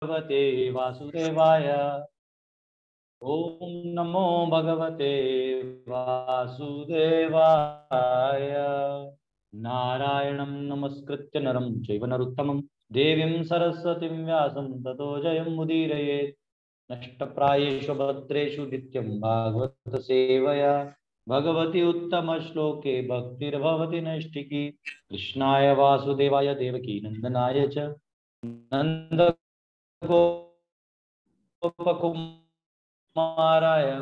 भगवते वासुदेवाय। ओम नमो भगवते वासुदेवाय। नारायणं नमस्कृत्य नरं चैव नरोत्तमं देवीं सरस्वतीं व्यासं ततो जयमुदीरयेत्। नष्टप्रायेषु भद्रेषु नित्यं भागवत सेवया भगवती उत्तम श्लोके भक्तिर्भवति नैष्ठिकी। कृष्णाय वासुदेवाय देवकी नंदनाय च नंद गोपकुमाराय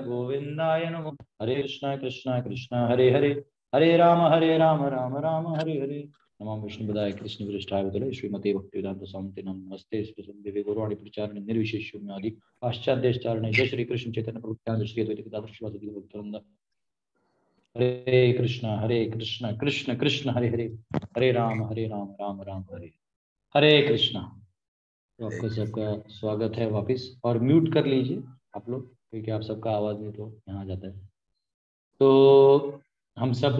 गोविंदाय नमो। हरे कृष्णा कृष्णा कृष्णा हरे हरे, हरे राम राम राम हरे हरे। नमो विष्णुपदाय कृष्ण विष्टाय वितले श्रीमते भक्तिवेदांत स्वामी नमस्ते देवी गौरवाणी प्रचार निर्विशेष्यम्यादि पाश्चात्येश्चारण जय श्री कृष्ण चैतन्य प्रभु नित्यानंद श्री अद्वैत गदाधर श्रीवासादि भक्तवृंद। हरे कृष्ण कृष्ण कृष्ण हरे हरे, हरे राम राम राम हरे हरे कृष्णा। तो आपका सबका स्वागत है वापस, और म्यूट कर लीजिए आप लोग क्योंकि आप सबका आवाज नहीं तो यहाँ जाता है। तो हम सब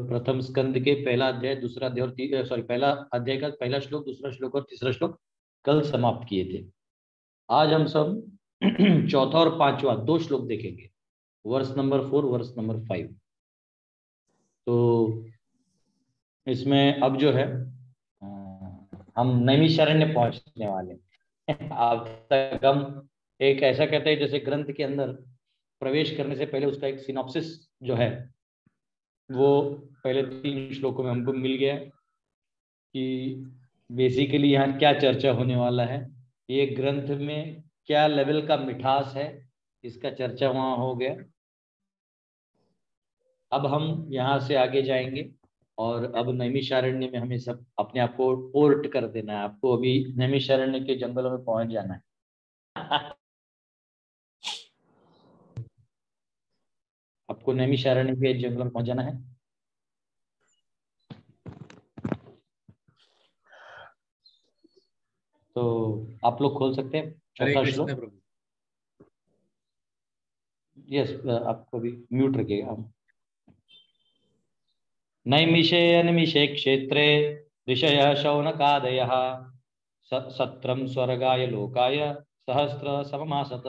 प्रथम स्कंद के पहला अध्याय दूसरा अध्याय और पहला अध्याय का पहला श्लोक दूसरा श्लोक और तीसरा श्लोक कल समाप्त किए थे। आज हम सब चौथा और पांचवा दो श्लोक देखेंगे, वर्ष नंबर 4 वर्ष नंबर 5। तो इसमें अब जो है हम नैमिषारण्य पहुंचने वाले हैं। अब तक हम एक ऐसा कहते हैं जैसे ग्रंथ के अंदर प्रवेश करने से पहले उसका एक सिनॉप्सिस जो है वो पहले 3 श्लोकों में हमको मिल गया कि बेसिकली यहाँ क्या चर्चा होने वाला है, ये ग्रंथ में क्या लेवल का मिठास है, इसका चर्चा वहां हो गया। अब हम यहाँ से आगे जाएंगे और अब नैमिषारण्य में हमें सब अपने आप को पोर्ट कर देना है। आपको अभी नैमिषारण्य के जंगलों में पहुंच जाना है। आपको नैमिषारण्य के जंगलों में पहुंच जाना है। तो आप लोग खोल सकते हैं चौथा श्लोक। यस, आपको भी म्यूट रखिएगा आप। नैमिषे अनिमिषे क्षेत्रे ऋषयः शौनकादयः सत्रम स्वर्गाय लोकाय सहस्र सममासत।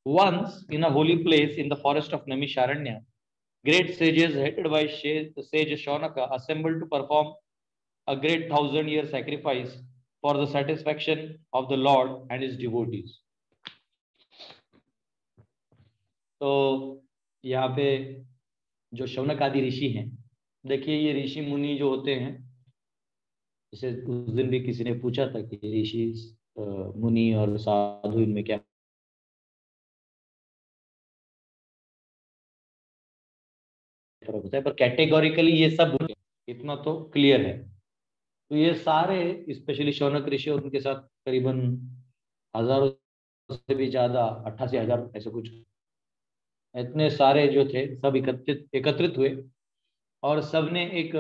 Once in a holy place in the forest of Naimisharanya, great sages headed by sage Shaunaka assembled to perform a great 1000-year sacrifice for the satisfaction of the Lord and his devotees. तो यहाँ पे जो शौनक आदि ऋषि हैं, देखिए ये ऋषि मुनि जो होते हैं, जैसे उस दिन भी किसी ने पूछा था कि ऋषि मुनि और साधु इनमें क्या फर्क होता है, पर कैटेगोरिकली ये सब इतना तो क्लियर है। तो ये सारे स्पेशली शौनक ऋषि और उनके साथ करीबन हजारों से भी ज्यादा 88,000 ऐसे कुछ इतने सारे जो थे सब एकत्रित हुए और सबने एक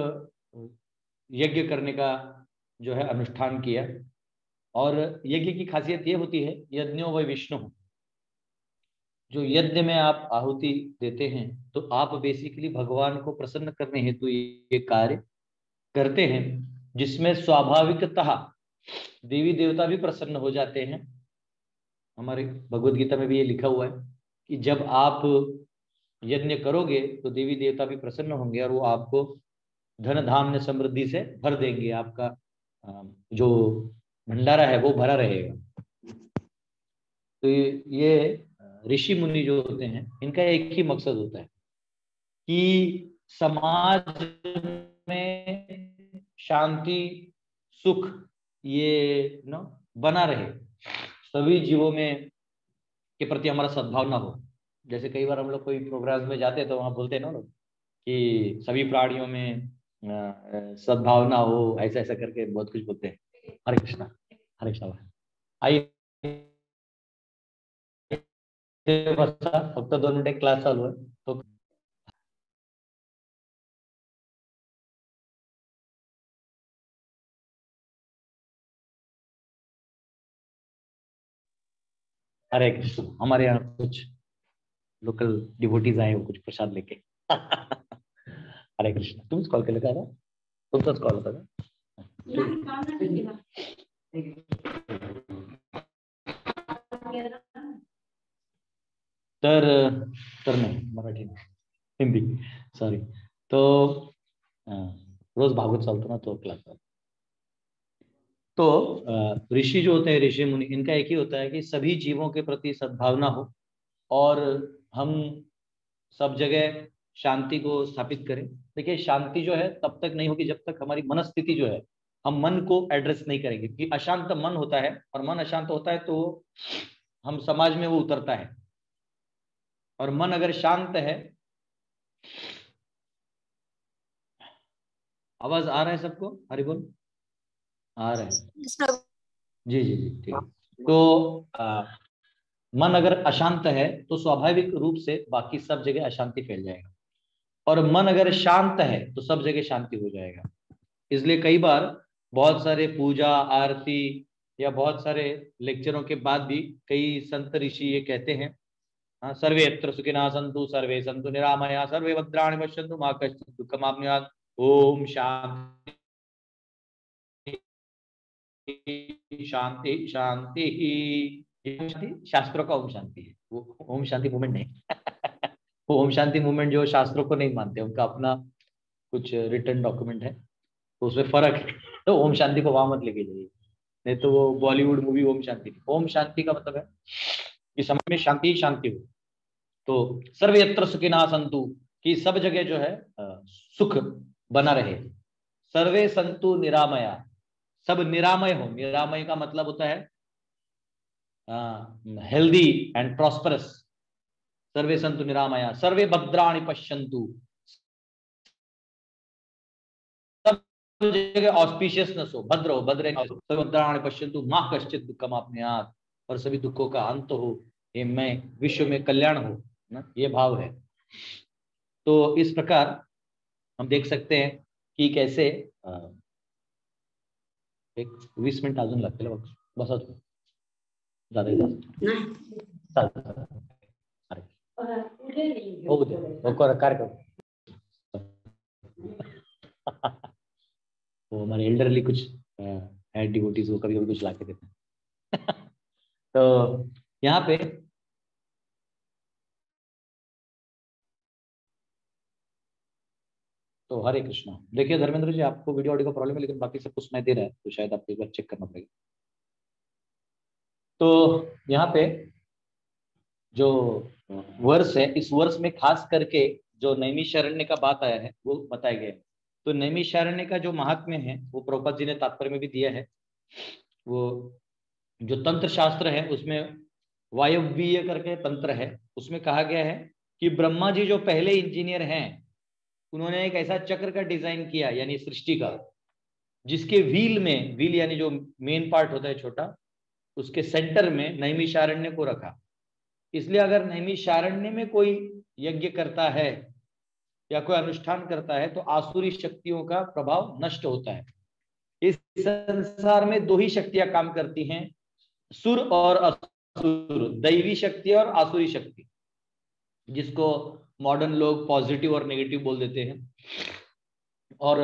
यज्ञ करने का जो है अनुष्ठान किया। और यज्ञ की खासियत ये होती है यज्ञो वै विष्णु, जो यज्ञ में आप आहुति देते हैं तो आप बेसिकली भगवान को प्रसन्न करने हेतु ये कार्य करते हैं, जिसमें स्वाभाविकतः देवी देवता भी प्रसन्न हो जाते हैं। हमारे भगवत गीता में भी ये लिखा हुआ है कि जब आप यज्ञ करोगे तो देवी देवता भी प्रसन्न होंगे और वो आपको धन धान्य समृद्धि से भर देंगे, आपका जो भंडारा है वो भरा रहेगा। तो ये ऋषि मुनि जो होते हैं इनका एक ही मकसद होता है कि समाज में शांति सुख ये बना रहे, सभी जीवों में के प्रति हमारा सद्भावना हो। जैसे कई बार हम लोग कोई प्रोग्राम में जाते हैं तो वहां बोलते हैं ना लोग कि सभी प्राणियों में सद्भावना हो, ऐसा ऐसा करके बहुत कुछ बोलते हैं। हरे कृष्णा हरे कृष्णा। आइए फक्त 2 मिनिट क्लास चालू है तो हरे कृष्ण। हमारे यहाँ कुछ लोकल डिवोटीज आए वो कुछ प्रसाद लेके। हरे कृष्ण। तुमच कॉल केलं का आता? तुमचाच कॉल होता का? तर तर नाही, मराठी नाही, हिंदी, सॉरी. तो रोज भागवत चालतो ना तो क्लास. तो ऋषि जो होते हैं, ऋषि मुनि, इनका एक ही होता है कि सभी जीवों के प्रति सद्भावना हो और हम सब जगह शांति को स्थापित करें. देखिए, शांति जो है तब तक नहीं होगी जब तक हमारी मनस्थिति जो है, हम मन को एड्रेस नहीं करेंगे. कि अशांत मन होता है और मन अशांत होता है तो हम समाज में वो उतरता है. और मन अगर शांत है, आवाज आ रहा है सबको? हरि बोल, आ रहा है? जी जी जी, ठीक है. तो मन अगर अशांत है तो स्वाभाविक रूप से बाकी सब जगह अशांति फैल जाएगा. और मन अगर शांत है तो सब जगह शांति हो जाएगा. इसलिए कई बार बहुत सारे पूजा आरती या बहुत सारे लेक्चरों के बाद भी कई संत ऋषि ये कहते हैं, हाँ, सर्वे यत्र सुखिनः सन्तु सर्वे सन्तु निरामया सर्वे भद्राणि पश्यन्तु मा कश्चित् दुःखमाप्नुयात्. ओम शांति शांति शांति. शांति शास्त्रों का ओम शांति है, वो ओम शांति मूवमेंट नहीं. वो ओम शांति मूवमेंट जो शास्त्रों को नहीं मानते, उनका अपना कुछ रिटर्न डॉक्यूमेंट है, तो उसमें फर्क है. तो ओम शांति को वहां मत लेके जाइए, नहीं तो वो बॉलीवुड मूवी ओम शांति. ओम शांति का मतलब है कि समाज में शांति ही शांति हो. तो सर्वे यत्र सुखिनः सन्तु, कि सब जगह जो है सुख बना रहे. सर्वे सन्तु निरामया, सब निरामय हो. निरामय का मतलब होता है हेल्दी एंड प्रॉस्परस. सर्वे सन्तु निरामया सर्वे भद्राणि पश्यन्तु, सब जगह ऑस्पिशियसनेस हो, भद्र हो, भद्र सर्वे भद्राणि पश्यन्तु मा कश्चित् दुःखमाप्नुयात्, और सभी दुखों का अंत हो, ये मैं विश्व में कल्याण हो ना, ये भाव है. तो इस प्रकार हम देख सकते हैं की कैसे एक 20 मिनिट अजून लागतील बघ. बसा तू, हो दे कार्य करो. तो हमारे एल्डरली कुछ है डिवोटीज, वो कभी कभी कुछ ला के देते हैं. तो यहाँ पे तो हरे कृष्णा. देखिए धर्मेंद्र जी, आपको वीडियो ऑडियो का प्रॉब्लम है, लेकिन बाकी सब कुछ सुनाई दे रहा है, तो शायद आपको एक बार चेक करना पड़ेगा. तो यहाँ पे जो वर्ष है, इस वर्ष में खास करके जो नैमिषारण्य का बात आया है वो बताया गया है. तो नैमिषारण्य का जो महात्म्य है वो प्रभुपाद जी ने तात्पर्य में भी दिया है. वो जो तंत्र शास्त्र है उसमें वायव्य करके तंत्र है, उसमें कहा गया है कि ब्रह्मा जी जो पहले इंजीनियर हैं, उन्होंने एक ऐसा चक्र का डिजाइन किया, यानी सृष्टि का, जिसके व्हील में, व्हील यानी जो मेन पार्ट होता है छोटा, उसके सेंटर में नैमिषारण्य को रखा. इसलिए अगर नैमिषारण्य में कोई यज्ञ करता है या कोई अनुष्ठान करता है तो आसुरी शक्तियों का प्रभाव नष्ट होता है. इस संसार में दो ही शक्तियां काम करती हैं, सुर और असुर, दैवी शक्ति और आसुरी शक्ति, जिसको मॉडर्न लोग पॉजिटिव और नेगेटिव बोल देते हैं. और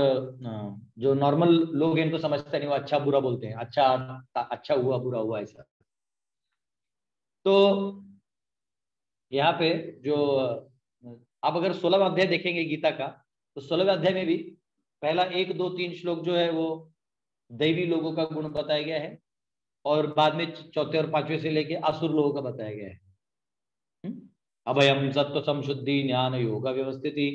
जो नॉर्मल लोग इनको समझते नहीं, वो अच्छा बुरा बोलते हैं, अच्छा हुआ बुरा हुआ ऐसा. तो यहाँ पे जो आप अगर 16वां अध्याय देखेंगे गीता का, तो 16वें अध्याय में भी पहला 1, 2, 3 श्लोक जो है वो दैवी लोगों का गुण बताया गया है, और बाद में चौथे और 5वें से लेके असुर लोगों का बताया गया है. अभयम सत्व संशुद्धि ज्ञान योग व्यवस्थिति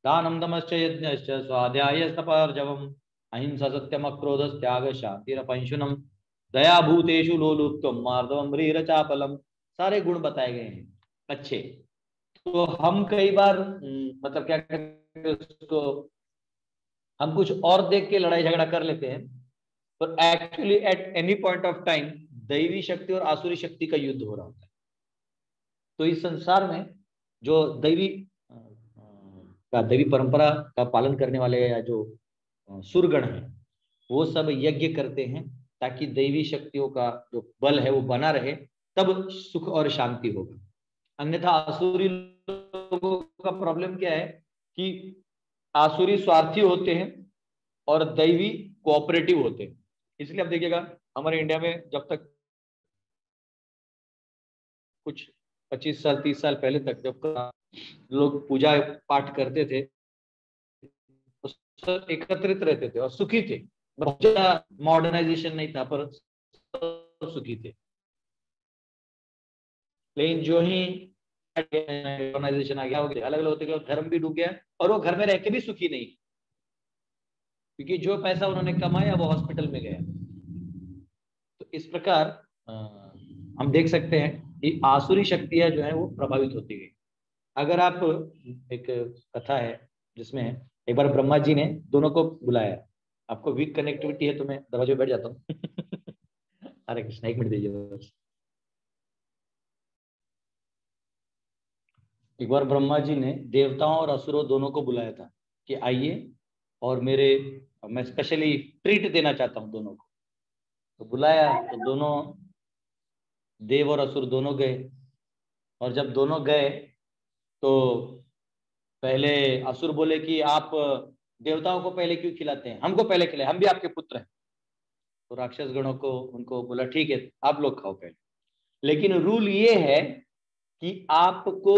दानम दमश्च यज्ञश्च स्वाध्याय तपर्जवम अहिंसा सत्यम अक्रोध त्याग शांतिरपैशुनम दया भूतेषु लोलुप्तम मार्दवम ह्रीरचापलम. सारे गुण बताए गए हैं अच्छे. तो हम कई बार मतलब क्या करते हैं उसको, हम कुछ और देख के लड़ाई झगड़ा कर लेते हैं, पर actually at any point of time दैवी शक्ति और आसुरी शक्ति का युद्ध हो रहा होता है. तो इस संसार में जो दैवी परंपरा का पालन करने वाले या जो सुरगण है, वो सब यज्ञ करते हैं ताकि दैवी शक्तियों का जो बल है वो बना रहे, तब सुख और शांति होगा. अन्यथा आसुरी लोगों का प्रॉब्लम क्या है कि आसुरी स्वार्थी होते हैं और दैवी कोऑपरेटिव होते हैं. इसलिए आप देखिएगा हमारे इंडिया में जब तक कुछ 25 साल 30 साल पहले तक जब लोग पूजा पाठ करते थे तो सब एकत्रित रहते थे और सुखी थे। बहुत ज्यादा मॉडर्नाइजेशन नहीं था पर सब सुखी थे। लेकिन जो ही मॉडर्नाइजेशन आ गया, हो गया अलग अलग होते गए, धर्म भी डूब गया और वो घर में रह के भी सुखी नहीं, क्योंकि जो पैसा उन्होंने कमाया वो हॉस्पिटल में गया। तो इस प्रकार हम देख सकते हैं कि आसुरी शक्तियां जो है वो प्रभावित होती गई। अगर आप, एक कथा है जिसमें एक बार ब्रह्मा जी ने दोनों को बुलाया। आपको वीक कनेक्टिविटी है तो मैं दरवाजे पे बैठ जाता हूँ। हरे कृष्ण, एक मिनट दीजिए बस। एक बार ब्रह्मा जी ने देवताओं और असुरों दोनों को बुलाया था कि आइए और मैं स्पेशली ट्रीट देना चाहता हूँ दोनों को। तो बुलाया तो दोनों देव और असुर दोनों गए। और जब दोनों गए तो पहले असुर बोले कि आप देवताओं को पहले क्यों खिलाते हैं, हमको पहले खिलाए, हम भी आपके पुत्र हैं। तो राक्षस गणों को उनको बोला ठीक है आप लोग खाओ पहले, लेकिन रूल ये है कि आपको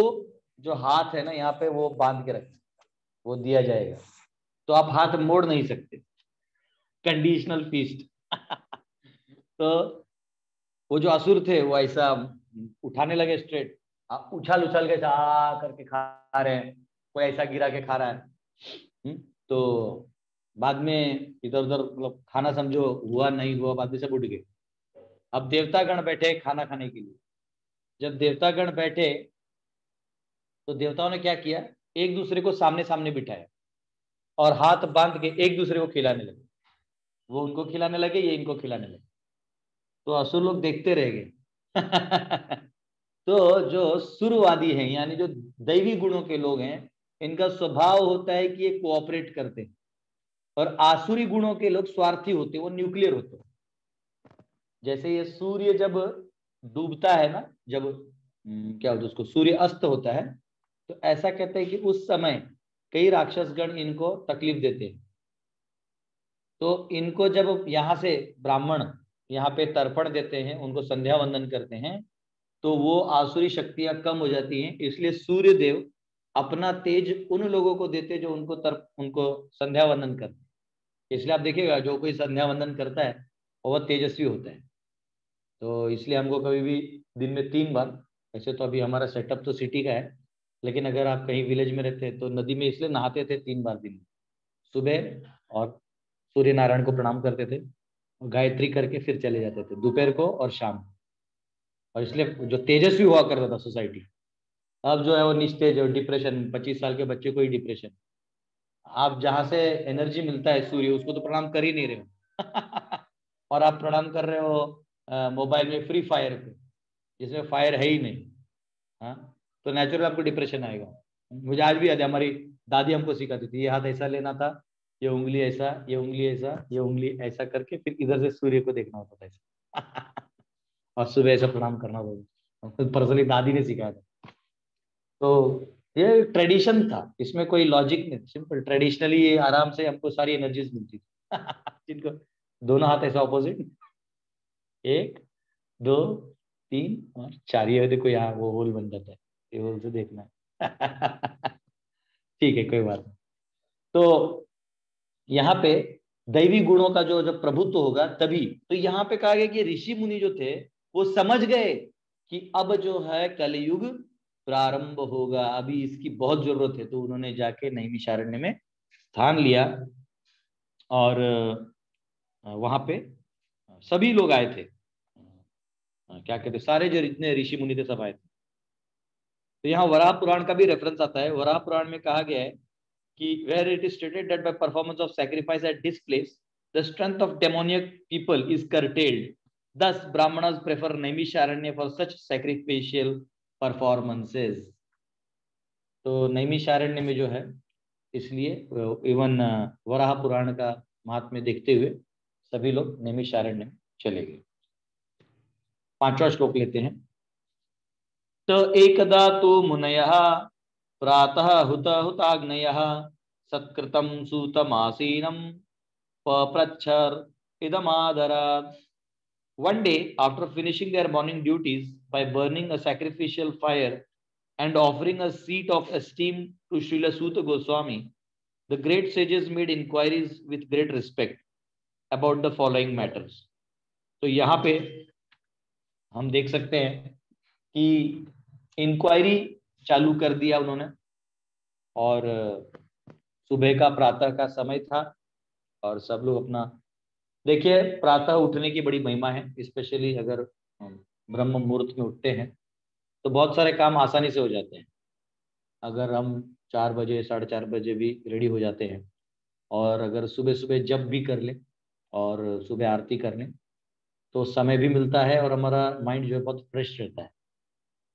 जो हाथ है ना यहाँ पे वो बांध के रखना, वो दिया जाएगा, तो आप हाथ मोड़ नहीं सकते। Conditional feast. तो वो जो असुर थे वो ऐसा उठाने लगे स्ट्रेट, उछल उछल के करके खा रहे हैं, कोई ऐसा गिरा के खा रहा है। तो बाद में इधर उधर मतलब खाना समझो हुआ नहीं हुआ, बाद में सब उठ गए। अब देवतागण बैठे खाना खाने के लिए। जब देवतागण बैठे तो देवताओं ने क्या किया, एक दूसरे को सामने सामने बिठाया और हाथ बांध के एक दूसरे को खिलाने लगे। वो उनको खिलाने लगे, ये इनको खिलाने लगे। तो असुर लोग देखते रह गए। तो जो सुरवादी हैं यानी जो दैवी गुणों के लोग हैं, इनका स्वभाव होता है कि ये कोऑपरेट करते हैं। और आसुरी गुणों के लोग स्वार्थी होते हैं, वो न्यूक्लियर होते हैं। जैसे ये सूर्य जब डूबता है ना, जब क्या होता है उसको, सूर्य अस्त होता है, तो ऐसा कहते हैं कि उस समय कई राक्षसगण इनको तकलीफ देते हैं। तो इनको जब यहाँ से ब्राह्मण यहाँ पे तर्पण देते हैं, उनको संध्या वंदन करते हैं, तो वो आसुरी शक्तियां कम हो जाती हैं। इसलिए सूर्य देव अपना तेज उन लोगों को देते जो उनको संध्या वंदन करते। इसलिए आप देखिएगा जो कोई संध्या वंदन करता है वो तेजस्वी होता है। तो इसलिए हमको कभी भी दिन में 3 बार, वैसे तो अभी हमारा सेटअप तो सिटी का है, लेकिन अगर आप कहीं विलेज में रहते हैं तो नदी में इसलिए नहाते थे 3 बार दिन में। सुबह और सूर्य नारायण को प्रणाम करते थे, गायत्री करके फिर चले जाते थे दोपहर को और शाम को। और इसलिए जो तेजस्वी हुआ करता था सोसाइटी, अब जो है वो निस्तेज और डिप्रेशन, 25 साल के बच्चे को ही डिप्रेशन। आप जहां से एनर्जी मिलता है सूर्य, उसको तो प्रणाम कर ही नहीं रहे हो। और आप प्रणाम कर रहे हो मोबाइल में फ्री फायर पे, जिसमें फायर है ही नहीं। हाँ, तो नेचुरल आपको डिप्रेशन आएगा। मुझे आज भी याद है, हमारी दादी हमको सिखाती थी, ये हाथ ऐसा लेना था, ये उंगली ऐसा, ये उंगली ऐसा, ये उंगली ऐसा करके फिर इधर से सूर्य को देखना होता था ऐसा। और सुबह ऐसा प्रणाम करना होता था। पर्सनली दादी ने सिखाया था। तो ये ट्रेडिशन था, इसमें कोई लॉजिक नहीं, सिंपल ट्रेडिशनली ये आराम से हमको सारी एनर्जीज मिलती थी। जिनको दोनों हाथ ऐसा ऑपोजिट, 1 2 3 और 4, ये देखो यहाँ वो होल बन जाता है, ये होल से देखना है। ठीक है, कोई बात नहीं। तो यहाँ पे दैवी गुणों का जो जब प्रभुत्व होगा तभी तो यहाँ पे कहा गया कि ऋषि मुनि जो थे वो समझ गए कि अब जो है कलयुग प्रारंभ होगा, अभी इसकी बहुत जरूरत है। तो उन्होंने जाके नैमिषारण्य में स्थान लिया और वहां पे सभी लोग आए थे। क्या कहते, सारे जो जितने ऋषि मुनि थे सब आए थे। तो यहाँ वराह पुराण का भी रेफरेंस आता है। वराह पुराण में कहा गया है कि where it is stated that by performance of sacrifice at this place the strength of demoniac people is curtailed, thus brahmanas prefer naimisharanya for such sacrificial performances। तो नैमिषारण्य में जो है, इसलिए इवन वराह पुराण का महात्म्य देखते हुए सभी लोग नैमिषारण्य में चले गए। 5वां श्लोक लेते हैं। तो एकदा तु मुनयः प्रातः हुताग्नयः सत्कृतं सूतमासीनं पप्रच्छर इदमादरात्। One day, after finishing their morning duties by burning a sacrificial fire and offering a seat of esteem to Srila Suta Goswami, the great sages made inquiries with great respect about the following matters. तो यहाँ पे हम देख सकते हैं कि inquiry चालू कर दिया उन्होंने, और सुबह का प्रातः का समय था और सब लोग अपना, देखिए प्रातः उठने की बड़ी महिमा है, स्पेशली अगर हम ब्रह्म मुहूर्त में उठते हैं तो बहुत सारे काम आसानी से हो जाते हैं। अगर हम 4 बजे 4:30 बजे भी रेडी हो जाते हैं और अगर सुबह सुबह जब भी कर लें और सुबह आरती कर लें तो समय भी मिलता है और हमारा माइंड जो है बहुत फ्रेश रहता है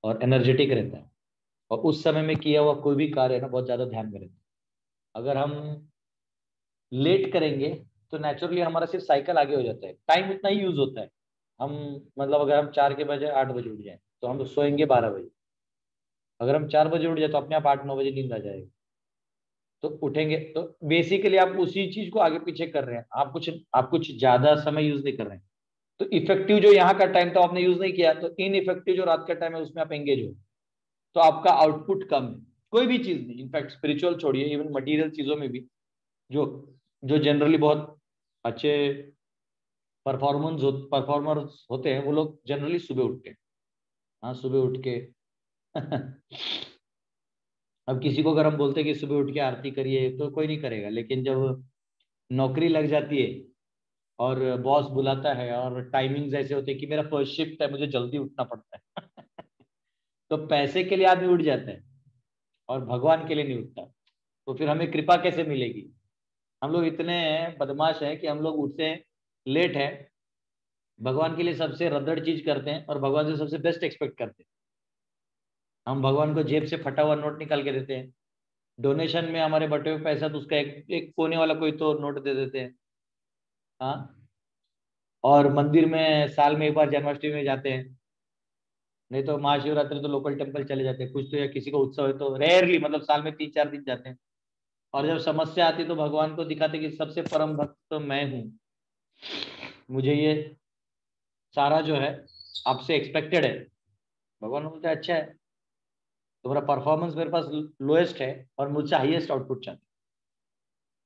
और एनर्जेटिक रहता है, और उस समय में किया हुआ कोई भी कार्य है ना बहुत ज़्यादा ध्यान में रहता है। अगर हम लेट करेंगे तो नेचुरली हमारा सिर्फ साइकिल आगे हो जाता है, टाइम उतना ही यूज होता है। हम मतलब अगर हम 4 के बजाय 8 बजे उठ जाए तो हम सोएंगे 12 बजे। अगर हम 4 बजे उठ जाए तो अपने आप 8-9 बजे नींद आ जाएगी, तो उठेंगे तो बेसिकली आप उसी चीज को आगे पीछे कर रहे हैं, आप कुछ ज्यादा समय यूज नहीं कर रहे हैं। तो इफेक्टिव जो यहाँ का टाइम था आपने यूज नहीं किया, तो इनइफेक्टिव जो रात का टाइम है उसमें आप एंगेज हो, तो आपका आउटपुट कम है। कोई भी चीज नहीं, इनफैक्ट स्पिरिचुअल छोड़िए, इवन मटेरियल चीजों में भी जो जो जनरली बहुत अच्छे परफॉर्मर्स होते हैं वो लोग जनरली सुबह उठते हैं। हाँ सुबह उठ के अब किसी को अगर हम बोलते हैं कि सुबह उठ के आरती करिए तो कोई नहीं करेगा, लेकिन जब नौकरी लग जाती है और बॉस बुलाता है और टाइमिंग्स ऐसे होते हैं कि मेरा फर्स्ट शिफ्ट है, मुझे जल्दी उठना पड़ता है तो पैसे के लिए आदमी उठ जाता है और भगवान के लिए नहीं उठता, तो फिर हमें कृपा कैसे मिलेगी? हम लोग इतने बदमाश हैं कि हम लोग उठते हैं लेट है, भगवान के लिए सबसे रद्दड़ चीज करते हैं और भगवान से सबसे बेस्ट एक्सपेक्ट करते हैं। हम भगवान को जेब से फटा हुआ नोट निकाल के देते हैं, डोनेशन में हमारे बटे हुए पैसा तो उसका एक कोने वाला कोई तो नोट दे देते हैं। हाँ, और मंदिर में साल में एक बार जन्माष्टमी में जाते हैं, नहीं तो महाशिवरात्रि तो लोकल टेम्पल चले जाते हैं, कुछ तो या किसी को उत्सव है तो रेयरली, मतलब साल में 3-4 दिन जाते हैं। और जब समस्या आती तो भगवान को दिखाते कि सबसे परम भक्त तो मैं हूँ, मुझे ये सारा जो है आपसे एक्सपेक्टेड है। भगवान बोलते हैं अच्छा है, तुम्हारा परफॉर्मेंस मेरे पास लोएस्ट है और मुझसे हाईएस्ट आउटपुट चाहते।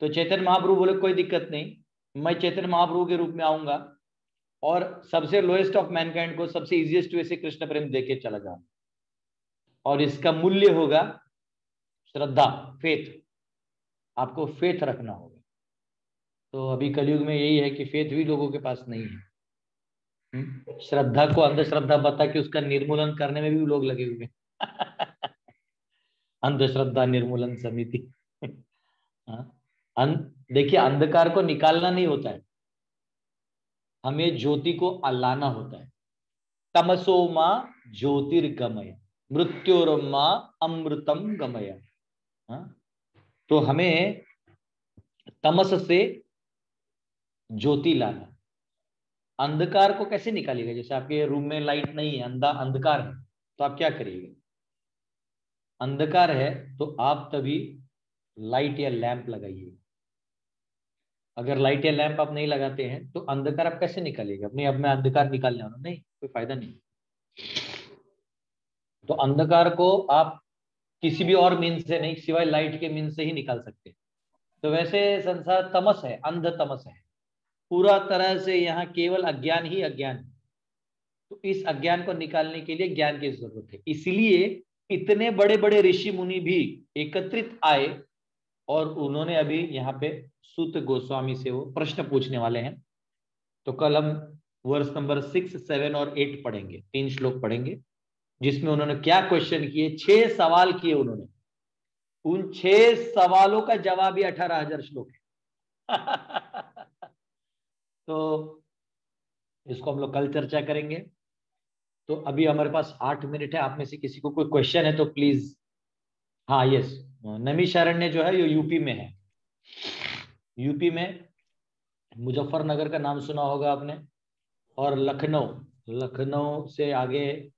तो चैतन्य महाप्रभु बोले कोई दिक्कत नहीं, मैं चैतन्य महाप्रभु के रूप में आऊंगा और सबसे लोएस्ट ऑफ मैनकाइंड को सबसे इजीएस्ट वे से कृष्ण प्रेम देके चला जाऊंगा, और इसका मूल्य होगा श्रद्धा, फेथ। आपको फेथ रखना होगा। तो अभी कलयुग में यही है कि फेथ भी लोगों के पास नहीं है। श्रद्धा को अंधश्रद्धा बता के उसका निर्मूलन करने में भी लोग लगे हुए हैं अंधश्रद्धा निर्मूलन समिति हाँ, देखिए अंधकार को निकालना नहीं होता है, हमें ज्योति को अलाना होता है। तमसो मां ज्योतिर्गमय मृत्योर्मा अमृतम गमय। हाँ? तो हमें तमस से ज्योति लाना। अंधकार को कैसे निकालिएगा? जैसे आपके रूम में लाइट नहीं है, अंधकार है, तो आप क्या करिएगा? अंधकार है तो आप तभी लाइट या लैंप लगाइए। अगर लाइट या लैंप आप नहीं लगाते हैं तो अंधकार आप कैसे निकालिएगा? अपने आप में अंधकार निकालने वाला नहीं, कोई फायदा नहीं। तो अंधकार को आप किसी भी और मीन से नहीं सिवाय लाइट के मीन से ही निकाल सकते हैं। तो वैसे संसार तमस है, अंध तमस है पूरा तरह से, यहाँ केवल अज्ञान ही अज्ञान है। तो इस अज्ञान को निकालने के लिए ज्ञान की जरूरत है, इसलिए इतने बड़े बड़े ऋषि मुनि भी एकत्रित आए और उन्होंने अभी यहाँ पे सूत गोस्वामी से वो प्रश्न पूछने वाले हैं। तो कल हम वर्ष नंबर 6, 7 और 8 पढ़ेंगे, 3 श्लोक पढ़ेंगे जिसमें उन्होंने क्या क्वेश्चन किए, 6 सवाल किए उन्होंने। उन 6 सवालों का जवाब ही 18,000 श्लोक है तो इसको हम लोग कल चर्चा करेंगे। तो अभी हमारे पास 8 मिनट है, आप में से किसी को कोई क्वेश्चन है तो प्लीज। हाँ यस, नैमिषारण्य जो है ये यूपी में है। यूपी में मुजफ्फरनगर का नाम सुना होगा आपने, और लखनऊ से आगे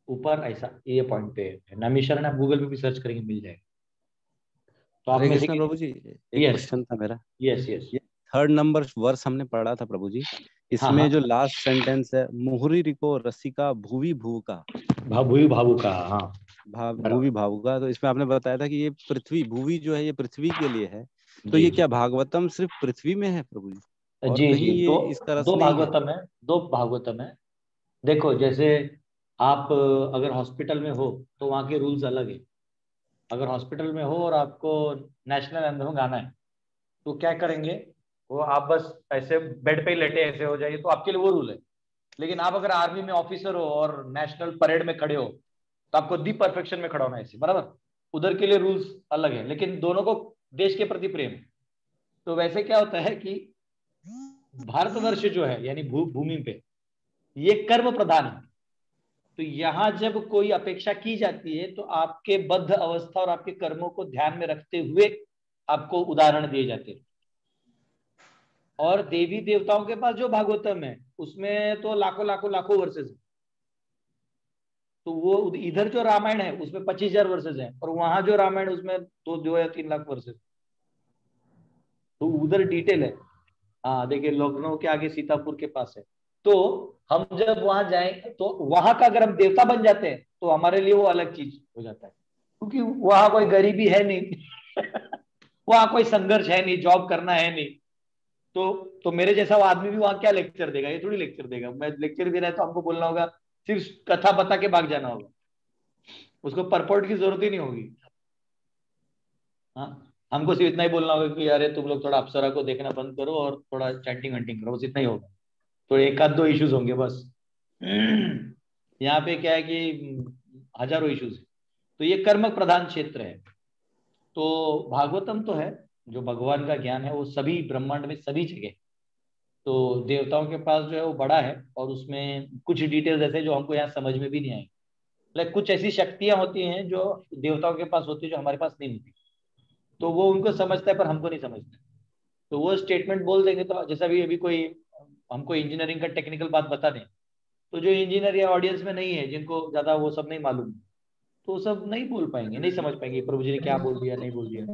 ऊपर ऐसा ये पॉइंट पे है नैमिषारण्य। आप गूगल पे भी सर्च करेंगे मिल जाएगा। तो आप हरे में से कृष्ण प्रभु जी, एक यस क्वेश्चन था मेरा। यस यस 3rd नंबर वर्ष हमने पढ़ा था प्रभु जी, हाँ इसमें हाँ, जो लास्ट सेंटेंस है, मुहुरी रिको रसिका भुवि भूका, भाभुई भावु का, हाँ भूवि बराबर। भावुका, तो इसमें आपने बताया था कि ये पृथ्वी, भूवि जो है ये पृथ्वी के लिए है। तो जी ये जी क्या भागवतम सिर्फ पृथ्वी में है प्रभु जी, और जी कहीं जी, ये दो इसका रस दो नहीं है? भागवतम है, दो भागवतम है। देखो जैसे आप अगर हॉस्पिटल में हो तो वहाँ के रूल्स अलग है। अगर हॉस्पिटल में हो और आपको नेशनल एंथम गाना है तो क्या करेंगे, वो आप बस ऐसे बेड पे ही लेटे ऐसे हो जाइए, तो आपके लिए वो रूल है। लेकिन आप अगर आर्मी में ऑफिसर हो और नेशनल परेड में खड़े हो तो आपको दी परफेक्शन में खड़ा होना है ऐसे, बराबर। उधर के लिए रूल्स अलग है, लेकिन दोनों को देश के प्रति प्रेम है। तो वैसे क्या होता है कि भारतवर्ष जो है यानी भूमि पे ये कर्म प्रधान है। तो यहां जब कोई अपेक्षा की जाती है तो आपके बद्ध अवस्था और आपके कर्मों को ध्यान में रखते हुए आपको उदाहरण दिए जाते हैं। और देवी देवताओं के पास जो भागवतम है उसमें तो लाखों लाखों लाखों वर्सेस है। तो वो इधर जो रामायण है उसमें 25,000 वर्सेस है, और वहां जो रामायण है उसमें 2 या 3 लाख वर्सेस। तो उधर डिटेल है। हाँ देखिए, लखनऊ के आगे सीतापुर के पास है। तो हम जब वहां जाएं तो वहां का अगर हम देवता बन जाते हैं तो हमारे लिए वो अलग चीज हो जाता है, क्योंकि वहां कोई गरीबी है नहीं वहां कोई संघर्ष है नहीं, जॉब करना है नहीं। तो तो मेरे जैसा वो आदमी भी वहां क्या लेक्चर देगा, ये थोड़ी लेक्चर देगा। मैं लेक्चर दे रहा है तो हमको बोलना होगा, सिर्फ कथा बता के भाग जाना होगा, उसको परपोर्ट की जरूरत ही नहीं होगी। हाँ, हमको सिर्फ इतना ही बोलना होगा कि अरे तुम लोग थोड़ा अप्सरा को देखना बंद करो और थोड़ा चैंटिंग वैंटिंग करो, बस इतना ही होगा। तो एक आध दो इश्यूज होंगे बस यहाँ पे क्या है कि हजारों इश्यूज है। तो ये कर्म प्रधान क्षेत्र है। तो भागवतम तो है, जो भगवान का ज्ञान है वो सभी ब्रह्मांड में सभी जगह। तो देवताओं के पास जो है वो बड़ा है, और उसमें कुछ डिटेल्स ऐसे जो हमको यहाँ समझ में भी नहीं आएंगे। लाइक कुछ ऐसी शक्तियां होती हैं जो देवताओं के पास होती है जो हमारे पास नहीं होती। तो वो उनको समझता है पर हमको नहीं समझता। तो वो स्टेटमेंट बोल देंगे, तो जैसा भी अभी कोई हमको इंजीनियरिंग का टेक्निकल बात बता दें, तो जो इंजीनियर या ऑडियंस में नहीं है, जिनको ज्यादा वो सब नहीं मालूम, तो वो सब नहीं बोल पाएंगे, नहीं समझ पाएंगे प्रभु जी ने क्या बोल दिया नहीं बोल दिया।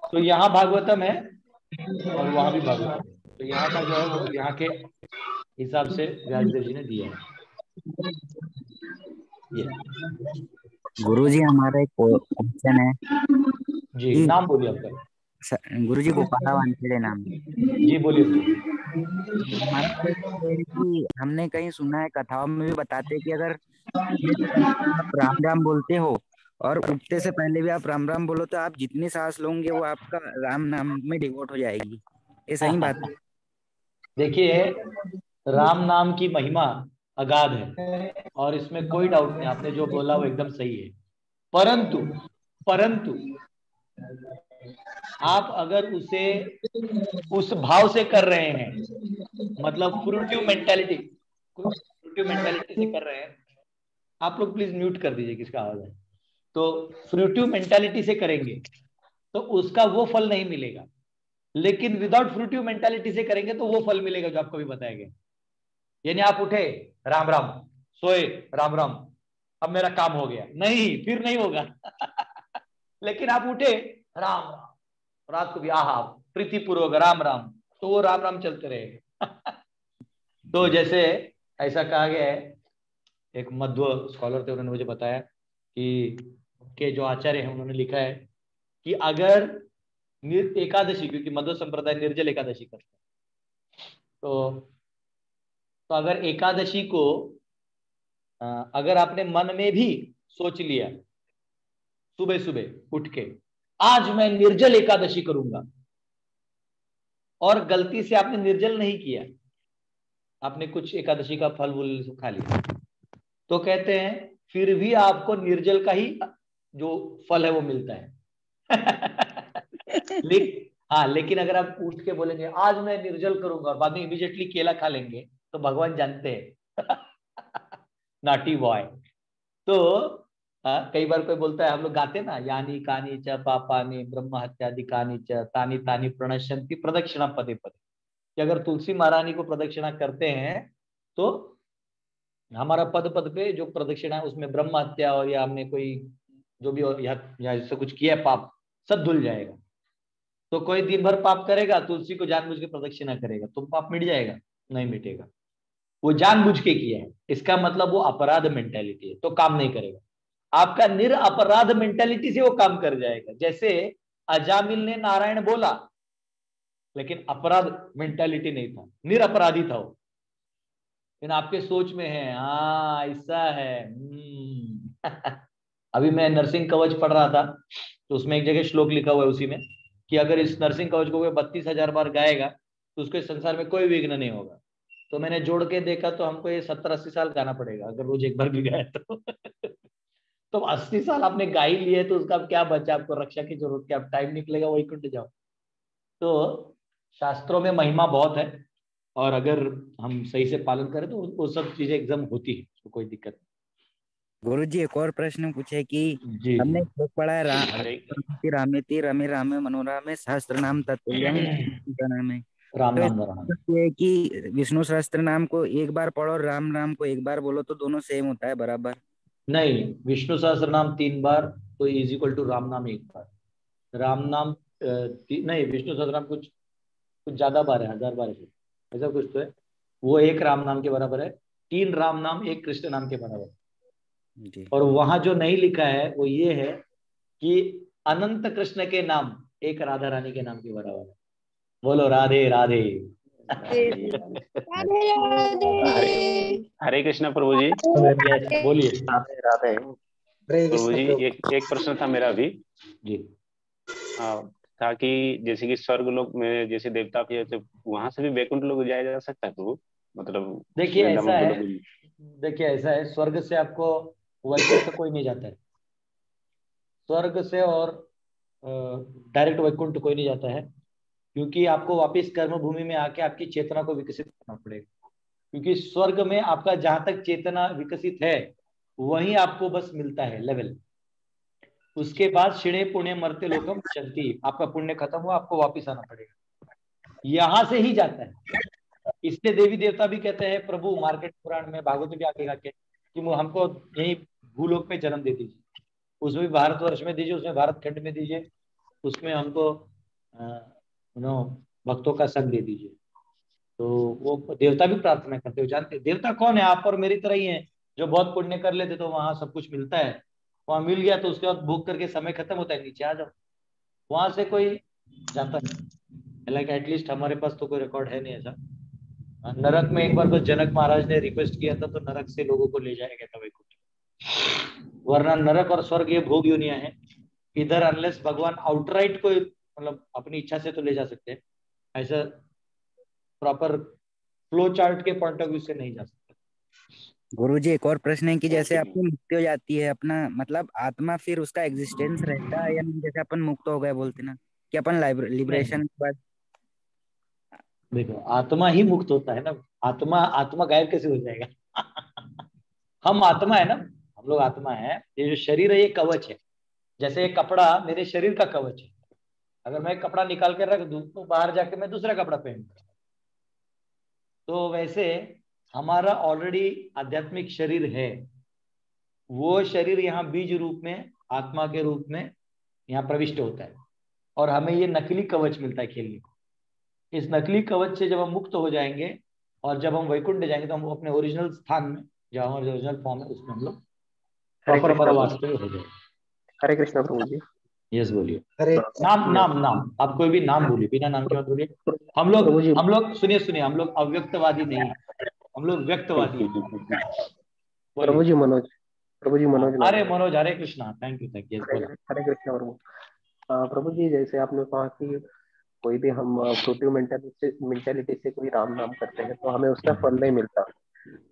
तो यहाँ भागवतम है और वहां भी भागवतम है, तो यहाँ का जो है वो यहाँ के हिसाब से व्यासदेव जी ने दिया है ये। गुरुजी हमारा एक क्वेश्चन है जी, कि नाम बोलिए आपका। गुरुजी गोपाला वानखेड़े नाम। जी बोलिए बोलिए। हमारा क्वेश्चन ये है कि हमने कहीं सुना है, कथाओं में भी बताते हैं कि अगर आप राम राम बोलते हो और उठते से पहले भी आप राम राम बोलो तो आप जितनी सांस लोगे वो आपका राम नाम में डिवोट हो जाएगी। ये सही बात है? देखिए, राम नाम की महिमा अगाध है और इसमें कोई डाउट नहीं, आपने जो बोला वो एकदम सही है। परंतु परंतु आप अगर उसे उस भाव से कर रहे हैं, मतलब फ्रूटिव मेंटेलिटी, फ्रूटिव मेंटेलिटी से कर रहे हैं। आप लोग प्लीज म्यूट कर दीजिए, किसका आवाज है। तो फ्रूटिव मेंटेलिटी से करेंगे तो उसका वो फल नहीं मिलेगा। लेकिन विदाउट फ्रूटिव मेंटेलिटी से करेंगे तो वो फल मिलेगा जो आपको भी बताया गया। यानी आप उठे राम राम, सोए राम राम, अब मेरा काम हो गया, नहीं फिर नहीं होगा लेकिन आप उठे राम राम, रात को भी आहा प्रीति पूर्वक राम राम, तो वो राम राम चलते रहेगा तो जी जैसे ऐसा कहा गया है, एक मध्व स्कॉलर थे, उन्होंने मुझे बताया कि के जो आचार्य हैं उन्होंने लिखा है कि अगर एकादशी, क्योंकि मध्व संप्रदाय निर्जल एकादशी करते हैं, तो अगर एकादशी को अगर आपने मन में भी सोच लिया सुबह सुबह उठ के आज मैं निर्जल एकादशी करूंगा, और गलती से आपने निर्जल नहीं किया, आपने कुछ एकादशी का फल वूल खा लिया, तो कहते हैं फिर भी आपको निर्जल का ही जो फल है वो मिलता है हाँ, लेकिन अगर आप उठ के बोलेंगे आज मैं निर्जल करूंगा और बाद में इमीडिएटली केला खा लेंगे, तो भगवान जानते हैं नाटी बॉय। तो कई बार कोई बोलता है, हम लोग गाते ना, यानी कानी च पापानि ब्रह्म हत्यादि कानी च तानी तानी प्रणश्यंति प्रदक्षिणा पदे पदे, कि अगर तुलसी महारानी को प्रदक्षिणा करते हैं तो हमारा पद पद पे जो प्रदक्षिणा है उसमें ब्रह्म हत्या और या हमने कोई जो भी या इससे कुछ किया है पाप, सब धुल जाएगा। तो कोई दिन भर पाप करेगा, तुलसी को जानबूझ के प्रदक्षिणा करेगा तो पाप मिट जाएगा। नहीं मिटेगा। वो जानबूझ के किया है, इसका मतलब वो अपराध मेंटेलिटी है, तो काम नहीं करेगा। आपका निरअपराध मेंटेलिटी से वो काम कर जाएगा। जैसे अजामिल ने नारायण बोला, लेकिन अपराध मेंटेलिटी नहीं था, निरपराधी था वो, लेकिन आपके सोच में है हाँ ऐसा है। अभी मैं नरसिंह कवच पढ़ रहा था, तो उसमें एक जगह श्लोक लिखा हुआ है उसी में कि अगर इस नरसिंह कवच को कोई 32,000 बार गाएगा तो उसके संसार में कोई विघ्न नहीं होगा। तो मैंने जोड़ के देखा तो हमको ये 70-80 साल गाना पड़ेगा अगर रोज एक बार भी गाए तो। तो 80 साल आपने गा ही लिए तो उसका क्या बचा, आपको रक्षा की जरूरत क्या, टाइम निकलेगा वही कुट जाओ। तो शास्त्रों में महिमा बहुत है, और अगर हम सही से पालन करें तो वो सब चीजें एकदम होती है, तो कोई दिक्कत नहीं। गुरुजी एक और प्रश्न पूछे कि जी हमने जी। श्लोक पढ़ा है रामेति रमे रामे मनोरामे सहस्त्र नाम तत्तुल्यम नामे। राम तो नाम धरना। ये है कि विष्णु सहस्त्र नाम को एक बार पढ़ो और राम नाम को एक बार बोलो तो दोनों सेम होता है बराबर? नहीं, विष्णु सहस्त्र नाम 3 बार तो इज इक्वल टू राम नाम 1 बार। राम नाम नहीं, विष्णु सहस्त्र नाम कुछ कुछ ज्यादा बार है, 1000 बार है, ऐसा कुछ तो है। वो 1 राम नाम के बराबर है, 3 राम नाम 1 कृष्ण नाम के बराबर है। जी। और वहां जो नहीं लिखा है वो ये है कि अनंत कृष्ण के नाम 1 राधा रानी के नाम के बराबर है। बोलो राधे राधे। हरे हरे कृष्णा प्रभु जी। Yes, बोलिए। राधे राधे प्रभु जी। एक प्रश्न था मेरा भी। जी था कि जैसे कि स्वर्ग लोक में जैसे देवता भी है तो वहां से भी वैकुंठ लोक जाया जा सकता है प्रभु? मतलब देखिए वृंदावन ऐसा है, गोलोक। देखिए ऐसा है, स्वर्ग से आपको वैकुंठ कोई नहीं जाता है। स्वर्ग से और डायरेक्ट वैकुंठ कोई नहीं जाता है, क्योंकि आपको वापस कर्म भूमि में आके आपकी चेतना को विकसित करना पड़ेगा। क्योंकि स्वर्ग में आपका जहां तक चेतना विकसित है वहीं आपको बस मिलता है लेवल। उसके बाद शिणे पुण्य मरते लोकम चलती, आपका पुण्य खत्म हुआ, आपको वापस आना पड़ेगा, यहां से ही जाता है। इसलिए देवी देवता भी कहते हैं, प्रभु मार्केट पुराण में भागवत भी आगे कि हमको यही भूलोक में जन्म दे दीजिए, उसमें भी भारतवर्ष में दीजिए, उसमें भारत खंड में दीजिए, उसमें हमको नो भक्तों का संग दे दीजिए। तो वो देवता भी प्रार्थना करते हो, जानते देवता कौन है? आप और मेरी तरह ही है, जो बहुत पुण्य कर लेते तो वहां सब कुछ मिलता है, वहां मिल गया तो उसके बाद भूख करके समय खत्म होता है, नीचे आ जाओ। वहां से कोई जाता नहीं, हालांकि एटलीस्ट हमारे पास तो कोई रिकॉर्ड है नहीं ऐसा। नरक में एक बार तो जनक महाराज ने रिक्वेस्ट किया था तो नरक से लोगों को ले जाया गया था वैकुंठ। वरना नरक और स्वर्ग ये भोग योनियां हैं, इधर अनलेस भगवान आउटराइट कोई मतलब अपनी इच्छा से तो ले जा सकते हैं, ऐसा प्रॉपर फ्लो चार्ट के पॉइंट ऑफ व्यू से नहीं जा सकते। गुरुजी एक और प्रश्न है कि जैसे आपकी मुक्ति हो जाती है अपना मतलब आत्मा फिर उसका एग्जिस्टेंस रहता है या नहीं? जैसे अपन मुक्त हो गए बोलते ना कि अपन लिबरेशन के बाद। देखो आत्मा ही मुक्त होता है ना, आत्मा आत्मा गायब कैसे हो जाएगा? हम आत्मा है ना, हम लोग आत्मा है, ये जो शरीर है ये कवच है। जैसे एक कपड़ा मेरे शरीर का कवच है, अगर मैं कपड़ा निकाल के रख दूं तो बाहर जाके मैं दूसरा कपड़ा पहन, तो वैसे हमारा ऑलरेडी आध्यात्मिक शरीर है, वो शरीर यहाँ बीज रूप में आत्मा के रूप में यहाँ प्रविष्ट होता है, और हमें ये नकली कवच मिलता है खेलने को। इस नकली कवच से जब हम मुक्त हो जाएंगे और जब हम वैकुंठ जाएंगे तो हम अपने ओरिजिनल स्थान में, जो हमारा ओरिजिनल फॉर्म है उसमें हम लोग प्रॉपर हमारा वास्तव हो जाएगा। हरे कृष्णा प्रभु जी। यस बोलिए। नाम नाम नाम आप कोई भी नाम बोलिए, बिना नाम के मत बोलिए। प्रभु जी हम लोग सुनिए सुनिए, हम लोग अव्यक्तवादी नहीं, हम लोग व्यक्तवादी। प्रभु बोलिए। जी मनोज। प्रभु जी हाँ, मनोज नाम अरे है। मनोज, हरे कृष्णा, थैंक यू यस बोलो। हरे कृष्णा प्रभु। प्रभु जी जैसे आपने कहा कि कोई भी हम फ्रूटिव मेंटेलिटी से कोई राम नाम करते हैं तो हमें उसका फल नहीं मिलता।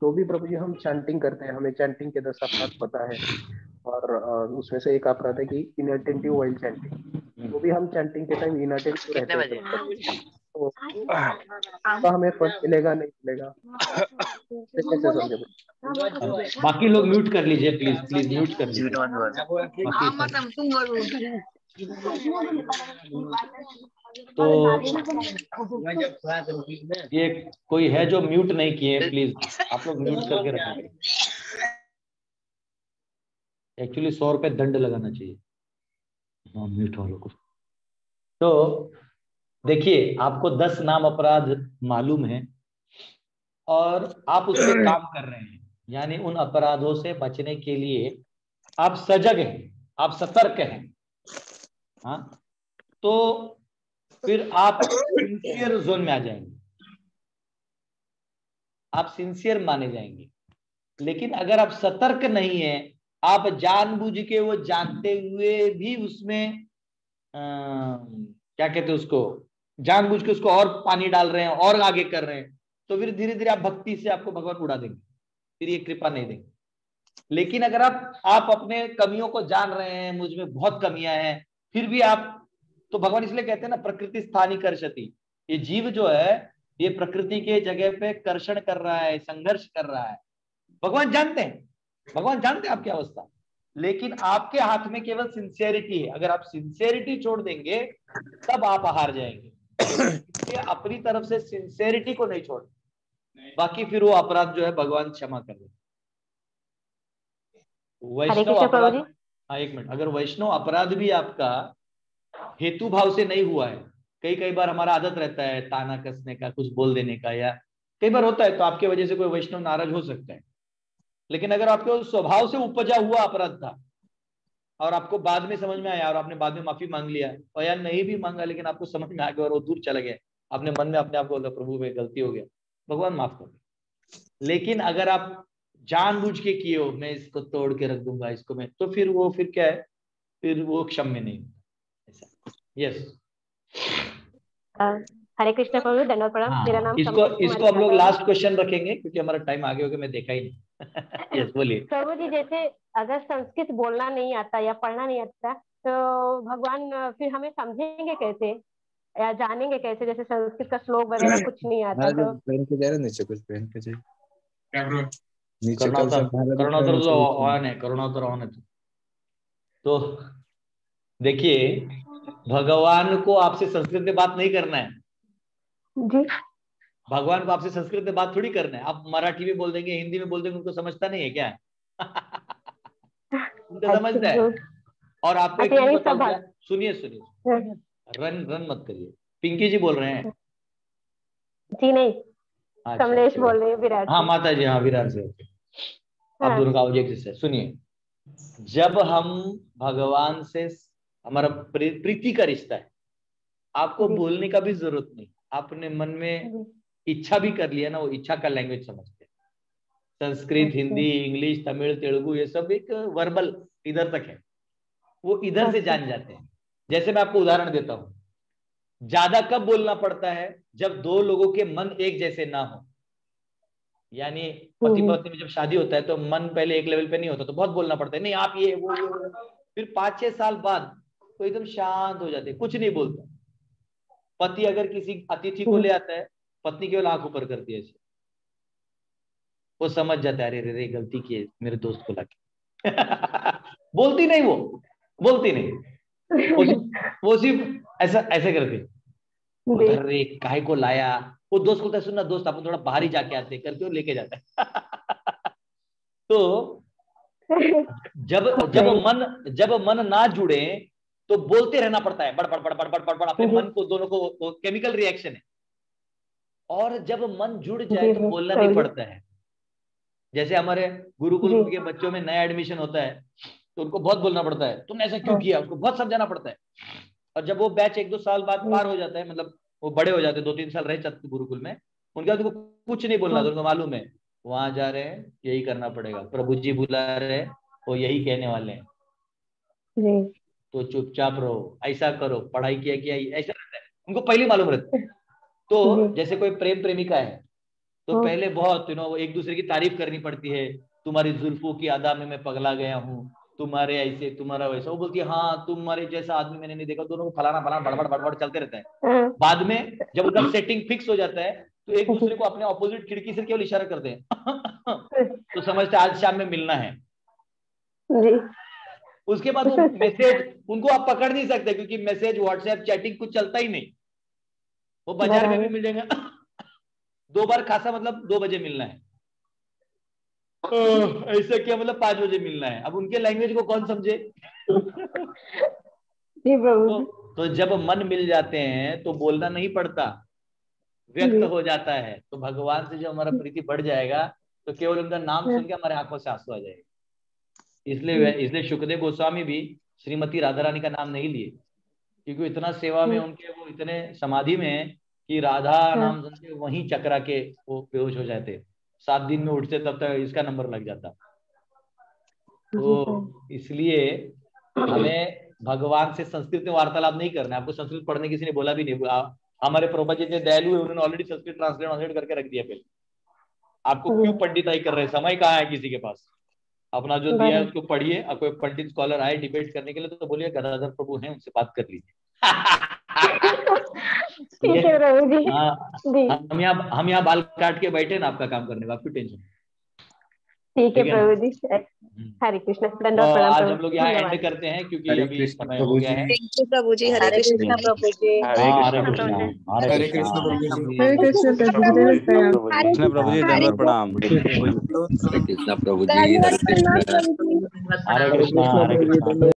तो भी प्रभु जी हम चैंटिंग करते हैं, हमें चैंटिंग के 10 अपराध पता है, और उसमें से एक अपराध है कि इनअटेंटिव वाइल चैंटिंग। तो भी हम चैंटिंग के टाइम इनअटेंटिव रहते हैं तो उसका हमें फल मिलेगा नहीं मिलेगा कैसे समझे? बाकी लोग म्यूट कर लीजिए, प्लीज प्लीज म्यूट कर लीजिए तो ये कोई है जो म्यूट नहीं किए, प्लीज आप लोग म्यूट करके रखेंगे। एक्चुअली 100 रुपए दंड लगाना चाहिए म्यूट वालों को। तो देखिए आपको 10 नाम अपराध मालूम है, और आप उस पर काम कर रहे हैं, यानी उन अपराधों से बचने के लिए आप सजग हैं, आप सतर्क हैं, हाँ, तो फिर आप सिंसियर जोन में आ जाएंगे, आप सिंसियर माने जाएंगे। लेकिन अगर आप सतर्क नहीं है, आप जानबूझ के वो जानते हुए भी उसमें क्या कहते हैं उसको, जानबूझ के उसको और पानी डाल रहे हैं और आगे कर रहे हैं, तो फिर धीरे धीरे आप भक्ति से आपको भगवान उड़ा देंगे, फिर ये कृपा नहीं देंगे। लेकिन अगर आप अपने कमियों को जान रहे हैं, मुझ में बहुत कमियां हैं, फिर भी आप, तो भगवान इसलिए कहते हैं ना प्रकृति स्थानी कर्षति, ये जीव जो है ये प्रकृति के जगह पे कर्षण कर रहा है, संघर्ष कर रहा है। भगवान जानते हैं, भगवान जानते हैं आपकी अवस्था, लेकिन आपके हाथ में केवल सिंसियरिटी है। अगर आप सिंसियरिटी छोड़ देंगे तब आप हार जाएंगे। इसलिए अपनी तरफ से सिंसियरिटी को नहीं छोड़, बाकी फिर वो अपराध जो है भगवान क्षमा कर देते। वैष्णव अपराध, हाँ एक मिनट, अगर वैष्णव अपराध भी आपका हेतु भाव से नहीं हुआ है, कई बार हमारा आदत रहता है ताना कसने का, कुछ बोल देने का, या कई बार होता है, तो आपके वजह से कोई वैष्णव नाराज हो सकता है। लेकिन अगर आपके स्वभाव से उपजा हुआ अपराध था और आपको बाद में समझ में आया और आपने बाद में माफी मांग लिया, और यार नहीं भी मांगा लेकिन आपको समझ में आ गया और वो दूर चला गया, आपने मन में अपने आप को बोला प्रभु में गलती हो गया, भगवान माफ कर दे। लेकिन अगर आप जानबूझ के किए हो, मैं इसको तोड़ के रख दूंगा इसको मैं, तो फिर वो फिर क्या है, फिर वो क्षम्य नहीं होता ऐसा। यस, हरे कृष्ण प्रभु, धन्यवाद प्रणाम। हाँ, मेरा नाम इसको हम लोग लास्ट क्वेश्चन रखेंगे क्योंकि हमारा टाइम आगे हो गया, मैं देखा ही नहीं। यस बोलिए। प्रभु जी, जैसे अगर संस्कृत बोलना नहीं आता या पढ़ना नहीं आता तो भगवान फिर हमें समझेंगे कैसे या जानेंगे कैसे? जैसे संस्कृत का श्लोक वगैरह कुछ नहीं आता तो। पहन के जा रहे, नीचे कुछ पहन के जाए, नीचे कल से करुणावतार तो ऑन है, करुणावतार ऑन है। तो देखिए, भगवान को आपसे संस्कृत में बात नहीं करना है जी, भगवान को आपसे संस्कृत में बात थोड़ी करना है। आप मराठी में बोल देंगे, हिंदी में बोल देंगे, उनको समझता नहीं है क्या? उनको समझता है। और आपको एक चीज बताऊं क्या, सुनिए सुनिए, रन मत करिए। पिंकी जी बोल रहे हैं? जी नहीं, कमलेश बोल रही है, विराट। हाँ माता जी, हाँ विराट से। आप दोनों का ऑब्जेक्ट है। सुनिए, जब हम भगवान से, हमारा प्रीति का रिश्ता है, आपको बोलने का भी जरूरत नहीं, आपने मन में इच्छा भी कर लिया ना, वो इच्छा का लैंग्वेज समझते हैं। संस्कृत, हिंदी, इंग्लिश, तमिल, तेलुगु, ये सब एक वर्बल इधर तक है, वो इधर से जान जाते हैं। जैसे मैं आपको उदाहरण देता हूं, ज्यादा कब बोलना पड़ता है? जब दो लोगों के मन एक जैसे ना हो, यानी पति पत्नी में जब शादी होता है तो मन पहले एक लेवल पे नहीं होता, तो बहुत बोलना पड़ता है, नहीं आप ये वो फिर 5-6 साल बाद तो एकदम शांत हो जाते, कुछ नहीं बोलता। पति अगर किसी अतिथि को ले आता है, पत्नी केवल आंख ऊपर करती है ऐसे, वो समझ जाता है अरे रे गलती की है मेरे दोस्त को लाके। बोलती नहीं, वो बोलती नहीं, वो सिर्फ ऐसा ऐसे करती, अरे काहे को लाया। वो दोस्त को सुनना दोस्त, अपन थोड़ा बाहर ही जाके आते करके वो लेके जाता है। तो जब मन ना जुड़े तो बोलते रहना पड़ता है, बड़बड़ बड़बड़ बड़बड़ बड़, अपने मन को, दोनों को केमिकल रिएक्शन है। और जब मन जुड़ जाए तो बोलना नहीं पड़ता है। जैसे हमारे गुरुकुल के बच्चों में नया एडमिशन होता है तो उनको बहुत बोलना पड़ता है, तुमने ऐसा क्यों किया, उसको बहुत समझाना पड़ता है। और जब वो बैच 1-2 साल बाद पार हो जाता है, मतलब वो बड़े हो जाते हैं, 2-3 साल रहे जाते गुरुकुल में, उनके बाद उनको कुछ नहीं बोलना, तो उनको मालूम है वहां जा रहे हैं यही करना पड़ेगा, प्रभु जी बुला रहे हैं वो यही कहने वाले हैं, तो चुपचाप रहो, ऐसा करो, पढ़ाई किया ऐसा रहता है, उनको पहले मालूम रहता है। तो जैसे कोई प्रेम प्रेमिका है तो पहले बहुत एक दूसरे की तारीफ करनी पड़ती है, तुम्हारी जुल्फों की अदा में मैं पगला गया हूँ, तुम्हारे ऐसे तुम्हारा वैसा। वो बोलती है हाँ तुम्हारे जैसा आदमी मैंने नहीं देखा, दोनों को फलाना फलाना बड़बड़ बड़बड़ चलते रहता है। बाद में जब उनका सेटिंग फिक्स हो जाता है तो एक दूसरे को अपने ऑपोजिट खिड़की से केवल इशारा करते हैं। तो समझते आज शाम में मिलना है। उसके बाद वो मैसेज उनको आप पकड़ नहीं सकते, क्योंकि मैसेज व्हाट्सएप चैटिंग कुछ चलता ही नहीं। वो बाजार में भी मिल जाएगा, 2 बार खासा मतलब 2 बजे मिलना है, ऐसा क्या मतलब 5 बजे मिलना है। अब उनके लैंग्वेज को कौन समझे? तो जब मन मिल जाते हैं तो बोलना नहीं पड़ता, व्यक्त हो जाता है, तो भगवान से जो हमारा प्रीति बढ़ जाएगा तो केवल उनका नाम सुन के हमारे आंखों से आंसू आ जाएगा। इसलिए शुकदेव गोस्वामी भी श्रीमती राधा रानी का नाम नहीं लिए, क्योंकि इतना सेवा में उनके, वो इतने समाधि में है कि राधा नाम सुन के वहीं चकरा के वो बेहोश हो जाते, 7 दिन में उठते तब तक इसका नंबर लग जाता। तो इसलिए हमें भगवान से संस्कृत में वार्तालाप नहीं करना है। आपको संस्कृत पढ़ने किसी ने बोला भी नहीं। हमारे प्रभुपाद जी इतने दयालु है, उन्होंने ऑलरेडी संस्कृत ट्रांसलेट करके रख दिया पहले। आपको क्यों पंडिताई कर रहे हैं, समय कहाँ है किसी के पास। अपना जो दिया है उसको पढ़िए, और कोई पंडित स्कॉलर आए डिबेट करने के लिए तो बोलिए गदाधर प्रभु हैं, उनसे बात कर लीजिए। ठीक है प्रभु जी। हम यहाँ बाल काट के बैठे ना आपका काम करने का, आपकी टेंशन। ठीक है प्रभु जी। हरे कृष्ण। दंडवत प्रणाम। आज हम लोग यहाँ एंड करते हैं क्योंकि अभी समय हो गया है। प्रभु जी। हरे कृष्ण प्रभु जी। हरे कृष्ण। हरे कृष्ण प्रभु जी। हरे कृष्ण प्रभु जी। कृष्ण प्रभु जी, दंडवत प्रणाम। कृष्ण प्रभु जी। हरे कृष्ण। हरे कृष्ण।